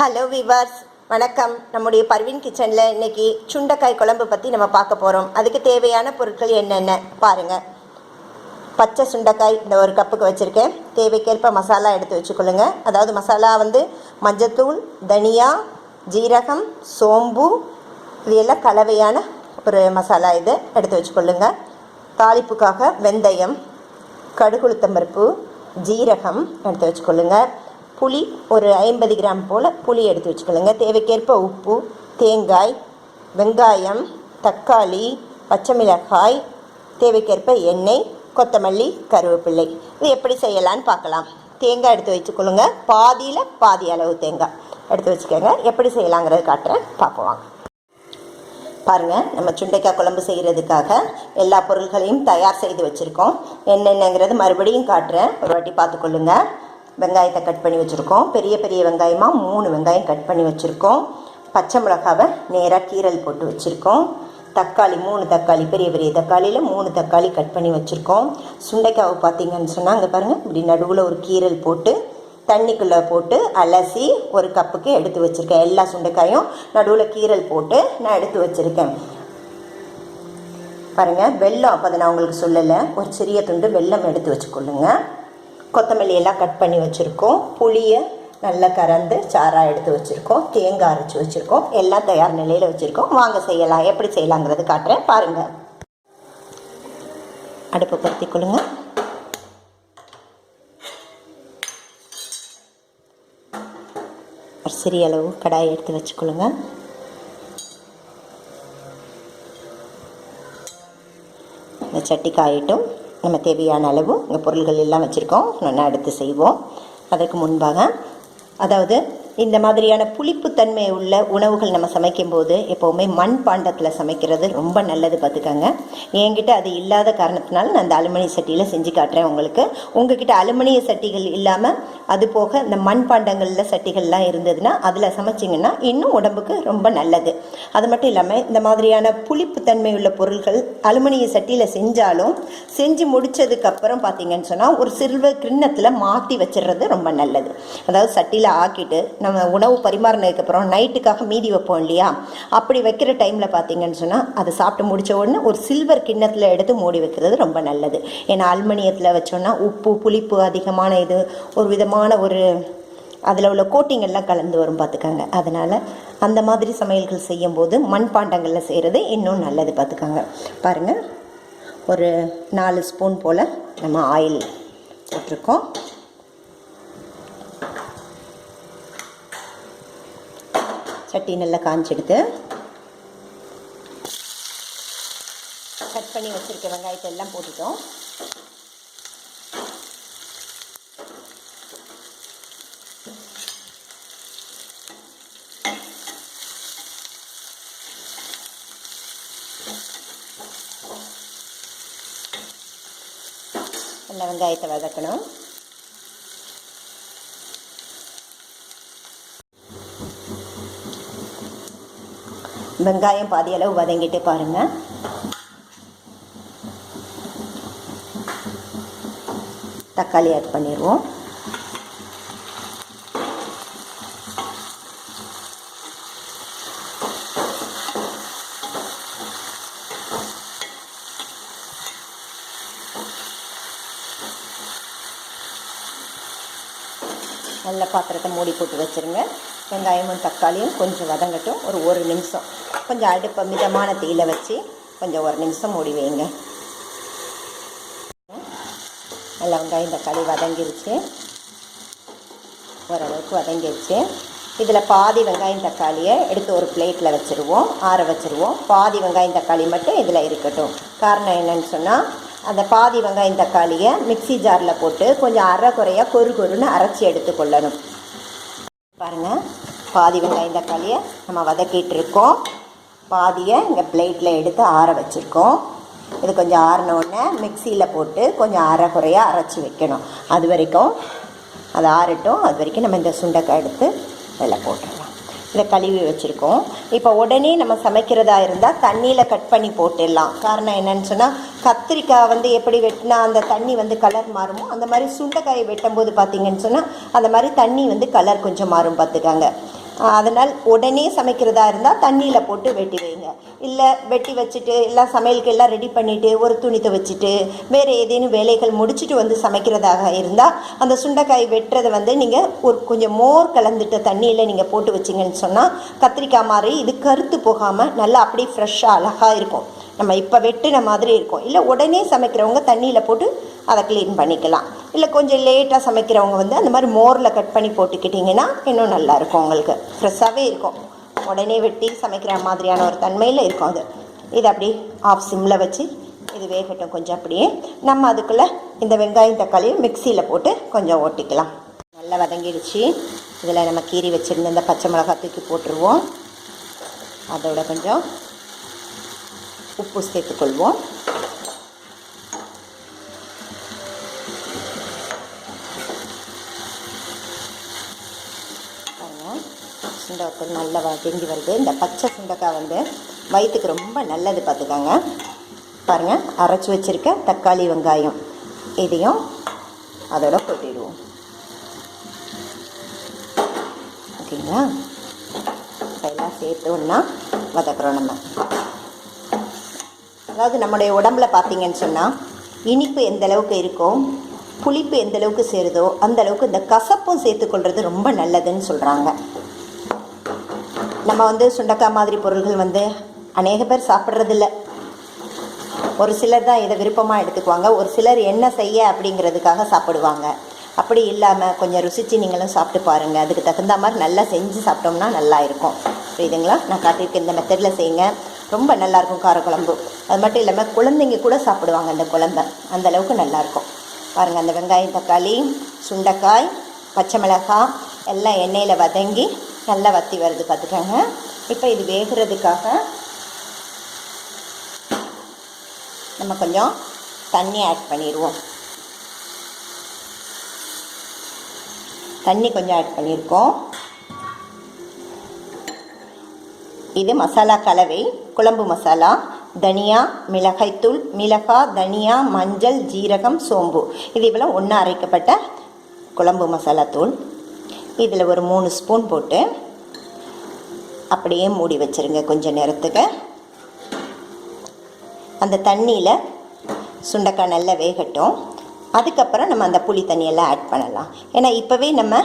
Hello viewers, வணக்கம். நம்முடைய பர்வின் கிச்சனில் இன்றைக்கி சுண்டைக்காய் குழம்பு பற்றி நம்ம பார்க்க போகிறோம். அதுக்கு தேவையான பொருட்கள் என்னென்ன பாருங்கள். பச்சை சுண்டைக்காய் இந்த ஒரு கப்புக்கு வச்சுருக்கேன். தேவைக்கேற்ப மசாலா எடுத்து வச்சுக்கொள்ளுங்க. அதாவது மசாலா மஞ்சத்தூள், தனியா, ஜீரகம், சோம்பு, இது எல்லாம் கலவையான ஒரு மசாலா. இது எடுத்து வச்சுக்கொள்ளுங்க. தாளிப்புக்காக வெந்தயம், கடுகுளுத்தம்பருப்பு, ஜீரகம் எடுத்து வச்சுக்கொள்ளுங்க. புளி ஒரு 50 கிராம் போல் புளி எடுத்து வச்சுக்கொள்ளுங்க. தேவைக்கேற்ப உப்பு, தேங்காய், வெங்காயம், தக்காளி, பச்சை மிளகாய், தேவைக்கேற்ப எண்ணெய், கொத்தமல்லி, கருவேப்பிள்ளை. இது எப்படி செய்யலான்னு பார்க்கலாம். தேங்காய் எடுத்து வச்சுக்கொள்ளுங்க. பாதியில் பாதி அளவு தேங்காய் எடுத்து வச்சுக்கோங்க. எப்படி செய்யலாங்கிறது காட்டுறேன், பார்ப்போம். பாருங்கள், நம்ம சுண்டைக்காய் குழம்பு செய்கிறதுக்காக எல்லா பொருட்களையும் தயார் செய்து வச்சுருக்கோம். என்னென்னங்கிறது மறுபடியும் காட்டுறேன், ஒரு வாட்டி பார்த்துக்கொள்ளுங்க. வெங்காயத்தை கட் பண்ணி வச்சுருக்கோம். பெரிய பெரிய வெங்காயமாக 3 வெங்காயம் கட் பண்ணி வச்சுருக்கோம். பச்சை மிளகாவை நேராக கீரல் போட்டு வச்சுருக்கோம். தக்காளி 3 தக்காளி, பெரிய பெரிய தக்காளியில் 3 தக்காளி கட் பண்ணி வச்சுருக்கோம். சுண்டைக்காவை பார்த்தீங்கன்னு சொன்னால் அங்கே பாருங்கள், இப்படி நடுவில் ஒரு கீரல் போட்டு தண்ணிக்குள்ளே போட்டு அலசி ஒரு கப்புக்கு எடுத்து வச்சுருக்கேன். எல்லா சுண்டைக்காயும் நடுவில் கீரல் போட்டு நான் எடுத்து வச்சுருக்கேன். பாருங்கள், வெல்லம் அப்போ அதை நான் உங்களுக்கு சொல்லலை, ஒரு சிறிய துண்டு வெல்லம் எடுத்து வச்சுக்கொள்ளுங்க. கொத்தமல்லி எல்லாம் கட் பண்ணி வச்சுருக்கோம். புளியை நல்லா கறந்து சாராக எடுத்து வச்சுருக்கோம். தேங்காய் அரைச்சி வச்சுருக்கோம். எல்லாம் தயார் நிலையில் வச்சுருக்கோம். வாங்க செய்யலாம். எப்படி செய்யலாங்கிறது காட்டுறேன், பாருங்கள். அடுப்பை பற்றி கொள்ளுங்க. ஒரு சிறிய அளவு கடாயை எடுத்து வச்சுக்கொள்ளுங்க. இந்த சட்டி காயட்டும். நம்ம தேவையான அளவு இங்கே பொருள்கள் எல்லாம் வச்சுருக்கோம். நல்லா எடுத்து செய்வோம். அதற்கு முன்பாக, அதாவது இந்த மாதிரியான புளிப்புத்தன்மை உள்ள உணவுகள் நம்ம சமைக்கும்போது எப்போவுமே மண் பாண்டத்தில் சமைக்கிறது ரொம்ப நல்லது. பார்த்துக்கோங்க. என்கிட்ட அது இல்லாத காரணத்தினால நான் அந்த அலுமினிய சட்டியில் செஞ்சு காட்டுறேன் உங்களுக்கு. உங்ககிட்ட அலுமினிய சட்டிகள் இல்லாமல் அது போக இந்த மண் பாண்டங்களில் சட்டிகள்லாம் இருந்ததுன்னா அதில் சமைச்சிங்கன்னா இன்னும் உடம்புக்கு ரொம்ப நல்லது. அது மட்டும் இல்லாமல் இந்த மாதிரியான புளிப்புத்தன்மை உள்ள பொருட்கள் அலுமினிய சட்டியில் செஞ்சாலும் செஞ்சு முடித்ததுக்கப்புறம் பார்த்தீங்கன்னு சொன்னால் ஒரு சில்வர் கிண்ணத்தில் மாற்றி வச்சிடுறது ரொம்ப நல்லது. அதாவது சட்டியில் ஆக்கிட்டு நம்ம உணவு பரிமாறினதுக்கப்புறம் நைட்டுக்காக மீதி வைப்போம் இல்லையா, அப்படி வைக்கிற டைமில் பார்த்தீங்கன்னு சொன்னால் அதை சாப்பிட்டு முடித்த உடனே ஒரு சில்வர் கிண்ணத்தில் எடுத்து மூடி வைக்கிறது ரொம்ப நல்லது. ஏன்னா அலுமினியத்தில் வச்சோன்னா உப்பு, புளிப்பு அதிகமான இது ஒரு விதமான ஒரு அதில் உள்ள கோட்டிங்கெல்லாம் கலந்து வரும். பார்த்துக்கோங்க. அதனால் அந்த மாதிரி சமையல்கள் செய்யும்போது மண்பாண்டங்களில் செய்கிறது இன்னும் நல்லது. பார்த்துக்கோங்க. பாருங்கள், ஒரு 4 ஸ்பூன் போல் நம்ம ஆயில் போட்டிருக்கோம். சட்டி நல்லா காய்ச்செடுத்து கட் பண்ணி வச்சுருக்க வெங்காயத்தை எல்லாம் போட்டுட்டோம். நல்லா வெங்காயத்தை வதக்கணும். வெங்காயம் பாதி அளவு வதங்கிட்டு பாருங்கள். தக்காளி ஆட் பண்ணிடுவோம். நல்ல பாத்திரத்தை மூடி போட்டு வச்சுருங்க. வெங்காயமும் தக்காளியும் கொஞ்சம் வதங்கட்டும். ஒரு நிமிஷம் கொஞ்சம் அடுப்பை மிதமான தீயில வச்சு கொஞ்சம் 1 நிமிஷம் மூடி வைங்க. நல்லா வெங்காயம் தக்காளி வதங்கிருச்சு, ஓரளவுக்கு வதங்கிடுச்சு. இதில் பாதி வெங்காயம் தக்காளியை எடுத்து ஒரு பிளேட்டில் வச்சுருவோம், ஆற வச்சுருவோம். பாதி வெங்காயம் தக்காளி மட்டும் இதில் இருக்கட்டும். காரணம் என்னன்னு சொன்னால், அந்த பாதி வெங்காயம் தக்காளியை மிக்சி ஜாரில் போட்டு கொஞ்சம் அரை குறையாக கொருன்னு அரைச்சி எடுத்துக்கொள்ளணும். பாருங்கள், பாதி வெங்காயம் தக்காளியை நம்ம வதக்கிட்டு இருக்கோம். பாதியை இங்கே பிளேட்டில் எடுத்து ஆற வச்சுருக்கோம். இது கொஞ்சம் ஆறினோடனே மிக்சியில் போட்டு கொஞ்சம் அரை குறையாக அரைச்சி வைக்கணும். அது வரைக்கும் அது ஆறட்டும். அது வரைக்கும் நம்ம இந்த சுண்டைக்காய் எடுத்து இதில் போட்டுடலாம். இதை கழுவி வச்சுருக்கோம். இப்போ உடனே நம்ம சமைக்கிறதா இருந்தால் தண்ணியில் கட் பண்ணி போட்டுடலாம். காரணம் என்னன்னு சொன்னால், கத்திரிக்காய் எப்படி வெட்டினா அந்த தண்ணி கலர் மாறுமோ, அந்த மாதிரி சுண்டைக்காயை வெட்டும் போது பார்த்திங்கன்னு சொன்னால் அந்த மாதிரி தண்ணி கலர் கொஞ்சம் மாறும். பார்த்துக்காங்க. அதனால் உடனே சமைக்கிறதா இருந்தால் தண்ணியில் போட்டு வெட்டி வைங்க. இல்லை வெட்டி வச்சுட்டு எல்லாம் சமையலுக்கு எல்லாம் ரெடி பண்ணிவிட்டு ஒரு துணி துவைச்சிட்டு வேறு ஏதேனும் வேலைகள் முடிச்சுட்டு வந்து சமைக்கிறதாக இருந்தால் அந்த சுண்டைக்காய் வெட்டுறதை வந்து நீங்கள் ஒரு கொஞ்சம் மோர் கலந்துட்ட தண்ணியில் நீங்கள் போட்டு வச்சிங்கன்னு சொன்னால் கத்திரிக்காய் மாதிரி இது கருத்து போகாமல் நல்லா அப்படியே ஃப்ரெஷ்ஷாக அழகாக இருக்கும். நம்ம இப்போ வெட்டுன மாதிரி இருக்கும். இல்லை உடனே சமைக்கிறவங்க தண்ணியில் போட்டு அதை க்ளீன் பண்ணிக்கலாம். இல்லை கொஞ்சம் லேட்டாக சமைக்கிறவங்க வந்து அந்த மாதிரி மோரில் கட் பண்ணி போட்டுக்கிட்டிங்கன்னா இன்னும் நல்லாயிருக்கும், உங்களுக்கு ஃப்ரெஷ்ஷாகவே இருக்கும். உடனே வெட்டி சமைக்கிற மாதிரியான ஒரு தன்மையில் இருக்கும் அது. இது அப்படி ஆஃப் சிம்மில் வச்சு இது வேகட்டும் கொஞ்சம். அப்படியே நம்ம அதுக்குள்ளே இந்த வெங்காயம் தக்காளியும் மிக்சியில் போட்டு கொஞ்சம் ஓட்டிக்கலாம். நல்லா வதங்கிடுச்சு. இதில் நம்ம கீரி வச்சுருந்த இந்த பச்சை மிளகாய் தூக்கி போட்டுருவோம். அதோட கொஞ்சம் உப்பு சேர்த்துக்கொள்வோம். சுண்டைக்காய் நல்லா வதங்கி வருது. இந்த பச்சை சுண்டைக்காய் வந்து வயிற்றுக்கு ரொம்ப நல்லது, பார்த்துக்கோங்க. பாருங்கள், அரைச்சி வச்சுருக்க தக்காளி வெங்காயம் இதையும் அதோட கொட்டிடுவோம். ஓகேங்களா? எல்லாம் சேர்த்து ஒன்றா வதக்குறோம் நம்ம. அதாவது நம்முடைய உடம்புல பார்த்தீங்கன்னு சொன்னால் இனிப்பு எந்த அளவுக்கு இருக்கோ, புளிப்பு எந்த அளவுக்கு சேருதோ அந்த அளவுக்கு இந்த கசப்பும் சேர்த்துக்கொள்வது ரொம்ப நல்லதுன்னு சொல்கிறாங்க. நம்ம வந்து சுண்டைக்காய் மாதிரி பொருள்கள் வந்து அநேக பேர் சாப்பிட்றதில்ல. ஒரு சிலர் தான் இதை விருப்பமாக எடுத்துக்குவாங்க. ஒரு சிலர் என்ன செய்ய அப்படிங்கிறதுக்காக சாப்பிடுவாங்க. அப்படி இல்லாமல் கொஞ்சம் ருசித்து நீங்களும் சாப்பிட்டு பாருங்கள். அதுக்கு தகுந்த மாதிரி நல்லா செஞ்சு சாப்பிட்டோம்னா நல்லா இருக்கும். புரியுதுங்களா? நான் காட்டியிருக்க இந்த மெத்தடில் செய்யுங்க, ரொம்ப நல்லாயிருக்கும் காரக்குழம்பு. அது மட்டும் இல்லாமல் குழந்தைங்க கூட சாப்பிடுவாங்க அந்த குழம்பை, அந்தளவுக்கு நல்லாயிருக்கும். பாருங்கள், அந்த வெங்காயம் தக்காளி சுண்டைக்காய் பச்சை மிளகாய் எல்லாம் எண்ணெயில் வதங்கி நல்லா வற்றி வருது, பார்த்துக்கோங்க. இப்போ இது வேகிறதுக்காக நம்ம கொஞ்சம் தண்ணி ஆட் பண்ணிடுவோம். தண்ணி கொஞ்சம் ஆட் பண்ணியிருக்கோம். இது மசாலா கலவை, குழம்பு மசாலா, தனியா, மிளகாய்த்தூள், மிளகாய், தனியா, மஞ்சள், ஜீரகம், சோம்பு, இது இவ்வளோ ஒன்றா அரைக்கப்பட்ட குழம்பு மசாலா தூள். இதில் ஒரு 3 ஸ்பூன் போட்டு அப்படியே மூடி வச்சுருங்க கொஞ்சம் நேரத்துக்கு. அந்த தண்ணியில் சுண்டைக்காய் நல்லா வேகட்டும். அதுக்கப்புறம் நம்ம அந்த புளி தண்ணியெல்லாம் ஆட் பண்ணலாம். ஏன்னா இப்போவே நம்ம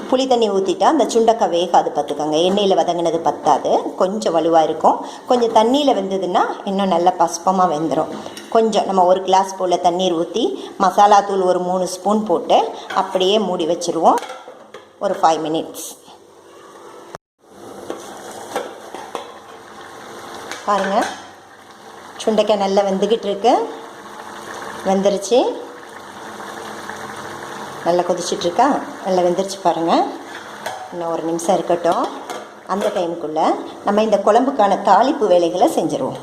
புளி தண்ணி ஊற்றிட்டா அந்த சுண்டைக்காய் வேகாது, பார்த்துக்கோங்க. எண்ணெயில் வதங்கினது பத்தாது, கொஞ்சம் வலுவாக இருக்கும். கொஞ்சம் தண்ணியில் வெந்ததுன்னா இன்னும் நல்லா பஸ்பமாக வெந்துடும். கொஞ்சம் நம்ம 1 கிளாஸ் போல் தண்ணீர் ஊற்றி மசாலா தூள் ஒரு 3 ஸ்பூன் போட்டு அப்படியே மூடி வச்சுருவோம் ஒரு 5 மினிட்ஸ். பாருங்கள், சுண்டைக்காய் நல்லா வெந்துக்கிட்டு இருக்கு. வெந்துருச்சு, நல்லா கொதிச்சிட்ருக்கா, நல்லா வெந்துருச்சு பாருங்கள். இன்னும் 1 நிமிஷம் இருக்கட்டும். அந்த டைமுக்குள்ளே நம்ம இந்த குழம்புக்கான தாளிப்பு வேலைகளை செஞ்சுருவோம்.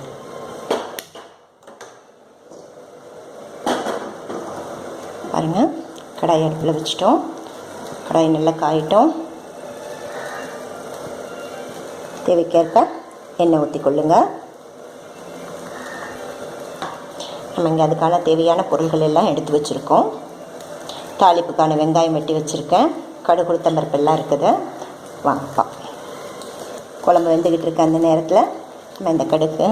பாருங்கள், கடாய் அடுப்பில் வச்சுட்டோம். கடாய் நல்லா காயிட்டோம். தேவைக்கேற்ப எண்ணெய் ஊற்றிக்கொள்ளுங்க. நம்ம இங்கே அதுக்கான தேவையான பொருள்கள் எல்லாம் எடுத்து வச்சுருக்கோம். தாளிப்புக்கான வெங்காயம் வெட்டி வச்சுருக்கேன். கடுகு உளுத்தம் பருப்பெல்லாம் இருக்குது. வாங்கப்பா, குழம்பு வெந்துக்கிட்டு இருக்க அந்த நேரத்தில் நம்ம இந்த கடுகு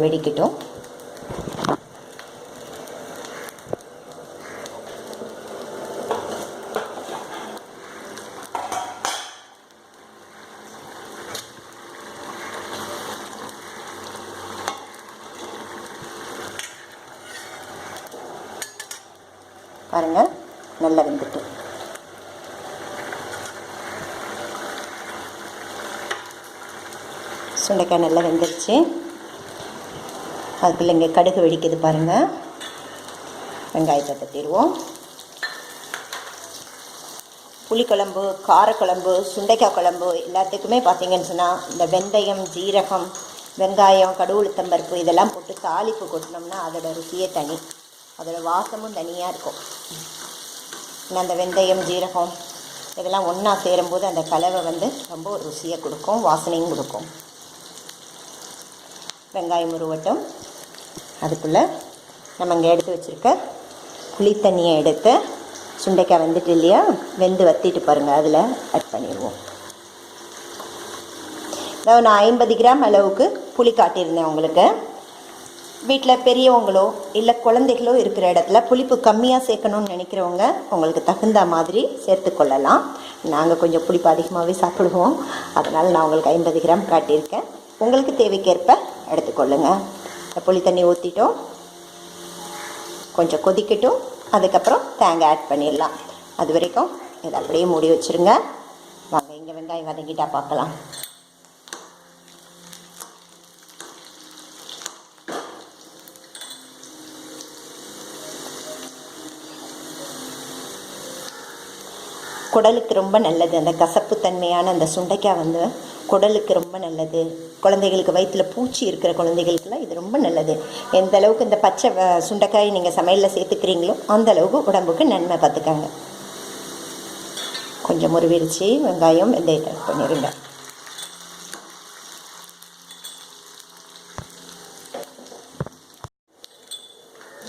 வெடிக்கட்டும். பாருங்கள், நல்லா வெந்துட்டு. சுண்டைக்காய் நல்லா வெந்துருச்சு. அதுக்குள்ள இங்கே கடுகு வெடிக்குது பாருங்கள். வெங்காயத்தை தட்டிடுவோம். புளிக்குழம்பு, காரக்குழம்பு, சுண்டைக்காய் குழம்பு எல்லாத்துக்குமே பார்த்திங்கன்னு சொன்னால் இந்த வெந்தயம், ஜீரகம், வெங்காயம், கடுகு உளுத்தம் பருப்பு இதெல்லாம் போட்டு தாளிப்பு கொட்டினோம்னா அதோட ருசியே தனி, அதோட வாசமும் தனியாக இருக்கும். இன்னும் அந்த வெந்தயம், ஜீரகம் இதெல்லாம் ஒன்றா சேரும்போது அந்த கலவை வந்து ரொம்ப ஒரு ருசியை கொடுக்கும், வாசனையும் கொடுக்கும். வெங்காயம் உருவட்டும். அதுக்குள்ளே நம்ம இங்கே எடுத்து வச்சுருக்க புளி தண்ணியை எடுத்து சுண்டைக்காய் வெந்துட்டு இல்லையா, வெந்து வற்றிட்டு பாருங்கள், அதில் ஆட் பண்ணிடுவோம். அதாவது நான் 50 கிராம் அளவுக்கு புளி காட்டியிருந்தேன் உங்களுக்கு. வீட்டில் பெரியவங்களோ இல்லை குழந்தைகளோ இருக்கிற இடத்துல புளிப்பு கம்மியாக சேர்க்கணும்னு நினைக்கிறவங்க உங்களுக்கு தகுந்த மாதிரி சேர்த்துக்கொள்ளலாம். நாங்கள் கொஞ்சம் புளிப்பு அதிகமாகவே சாப்பிடுவோம், அதனால் நான் உங்களுக்கு 50 கிராம் காட்டியிருக்கேன். உங்களுக்கு தேவைக்கேற்ப எடுத்துக்கொள்ளுங்க. புளி தண்ணி ஊற்றிட்டோம், கொஞ்சம் கொதிக்கட்டும், அதுக்கப்புறம் தேங்காய் ஆட் பண்ணிடலாம். அது வரைக்கும் இதை அப்படியே மூடி வச்சுருங்க. வாங்க இங்கே வெங்காயம் வதங்கிட்டா பார்க்கலாம். குடலுக்கு ரொம்ப நல்லது. அந்த கசப்பு தன்மையான அந்த சுண்டைக்காய் குடலுக்கு ரொம்ப நல்லது. குழந்தைகளுக்கு வயிற்றில் பூச்சி இருக்கிற குழந்தைகளுக்கெல்லாம் இது ரொம்ப நல்லது. எந்த அளவுக்கு இந்த பச்சை சுண்டைக்காய் நீங்கள் சமையலில் சேர்த்துக்கிறீங்களோ அந்த அளவுக்கு உடம்புக்கு நன்மை பார்த்துக்காங்க. கொஞ்சம் முருவிரிச்சு வெங்காயம் வெந்தயத்தை ஆட் பண்ணிடுங்க.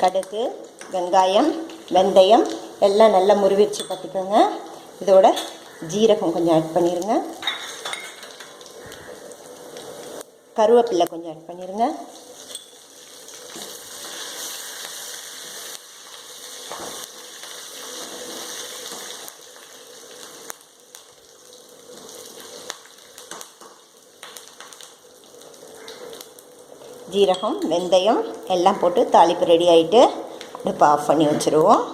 கடுகு, வெங்காயம், வெந்தயம் எல்லாம் நல்லா முருவிரிச்சு பார்த்துக்கோங்க. இதோட ஜீரகம் கொஞ்சம் ஆட் பண்ணிடுங்க. கருவேப்பிலை கொஞ்சம் ஆட் பண்ணிடுங்க. ஜீரகம், வெந்தயம் எல்லாம் போட்டு தாளிப்பு ரெடி ஆகிட்டு அடுப்பை ஆஃப் பண்ணி வச்சுருவோம்.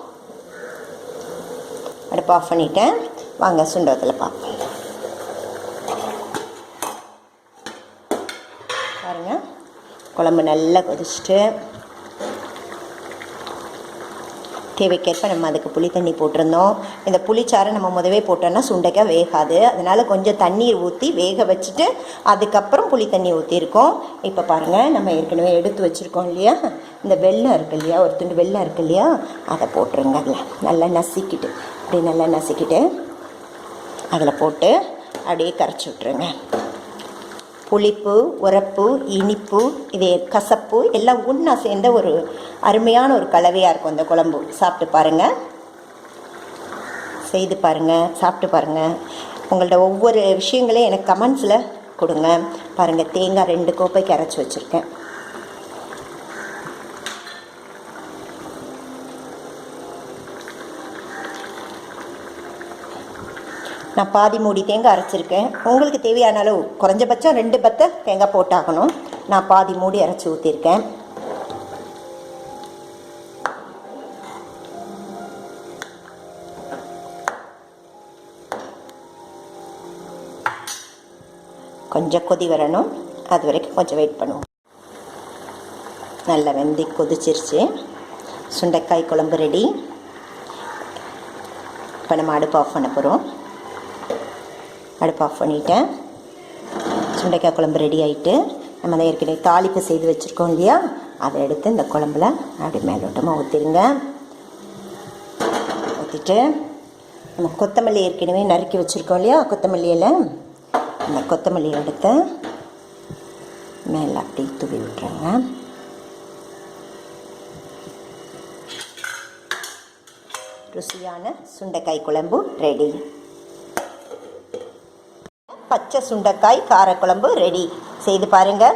அடுப்பு ஆஃப் பண்ணிவிட்டேன். வாங்க சுண்டத்தில் பார்ப்போம். பாருங்கள், குழம்பு நல்லா கொதிச்சுட்டு தேவைக்கேற்ப நம்ம அதுக்கு புளி தண்ணி போட்டிருந்தோம். இந்த புளிச்சாறை நம்ம முதவே போட்டோன்னா சுண்டைக்காய் வேகாது. அதனால் கொஞ்சம் தண்ணீர் ஊற்றி வேக வச்சுட்டு அதுக்கப்புறம் புளி தண்ணி ஊற்றிருக்கோம். இப்போ பாருங்கள், நம்ம ஏற்கனவே எடுத்து வச்சுருக்கோம் இல்லையா, இந்த வெல்லம் இருக்குது இல்லையா, ஒரு துண்டு வெல்லம் இருக்குது இல்லையா, அதை போட்டுருங்க. அதில் நல்லா நசுக்கிட்டு அப்படி நல்லா நசுக்கிட்டு அதில் போட்டு அப்படியே கரைச்சி விட்ருங்க. புளிப்பு, உரப்பு, இனிப்பு, இது கசப்பு எல்லாம் ஒன்றா சேர்ந்த ஒரு அருமையான ஒரு கலவையாக இருக்கும் இந்த குழம்பு. சாப்பிட்டு பாருங்கள், செய்து பாருங்கள், சாப்பிட்டு பாருங்கள். உங்கள்ட்ட ஒவ்வொரு விஷயங்களையும் எனக்கு கமெண்ட்ஸில் கொடுங்க. பாருங்கள், தேங்காய் 2 கோப்பைக்கு அரைச்சி வச்சுருக்கேன். நான் பாதி மூடி தேங்காய் அரைச்சிருக்கேன். உங்களுக்கு தேவையான அளவு குறைஞ்சபட்சம் 2 பத்தை தேங்காய் போட்டாகணும். நான் பாதி மூடி அரைச்சி ஊற்றிருக்கேன். கொஞ்சம் கொதி வரணும், அது வரைக்கும் கொஞ்சம் வெயிட் பண்ணுவோம். நல்லா வெந்தி கொதிச்சிருச்சு. சுண்டைக்காய் குழம்பு ரெடி. இப்போ நம்ம அடுப்பு ஆஃப் பண்ண போகிறோம். அடுப்பு ஆஃப் பண்ணிவிட்டேன். சுண்டைக்காய் குழம்பு ரெடி ஆகிட்டு நம்ம அதை ஏற்கனவே தாளிப்பு செய்து வச்சுருக்கோம் இல்லையா, அதை எடுத்து இந்த குழம்புல அப்படி மேலோட்டமாக ஊற்றிடுங்க. ஊற்றிட்டு நம்ம கொத்தமல்லி ஏற்கனவே நறுக்கி வச்சுருக்கோம் இல்லையா, கொத்தமல்லியில் அந்த கொத்தமல்லியை எடுத்து மேலே அப்படி தூவி விட்டுருங்க. ருசியான சுண்டைக்காய் குழம்பு ரெடி. பச்சை சுண்டைக்காய் காரக்குழம்பு ரெடி. செய்து பாருங்கள்.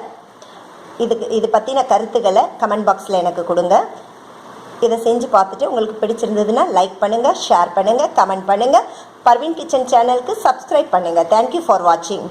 இது பற்றின கருத்துக்களை கமெண்ட் பாக்ஸில் எனக்கு கொடுங்க. இதை செஞ்சு பார்த்துட்டு உங்களுக்கு பிடிச்சிருந்ததுன்னா லைக் பண்ணுங்கள், ஷேர் பண்ணுங்கள், கமெண்ட் பண்ணுங்கள். பர்வீன் கிச்சன் சேனலுக்கு சப்ஸ்கிரைப் பண்ணுங்கள். தேங்க்யூ ஃபார் வாட்சிங்.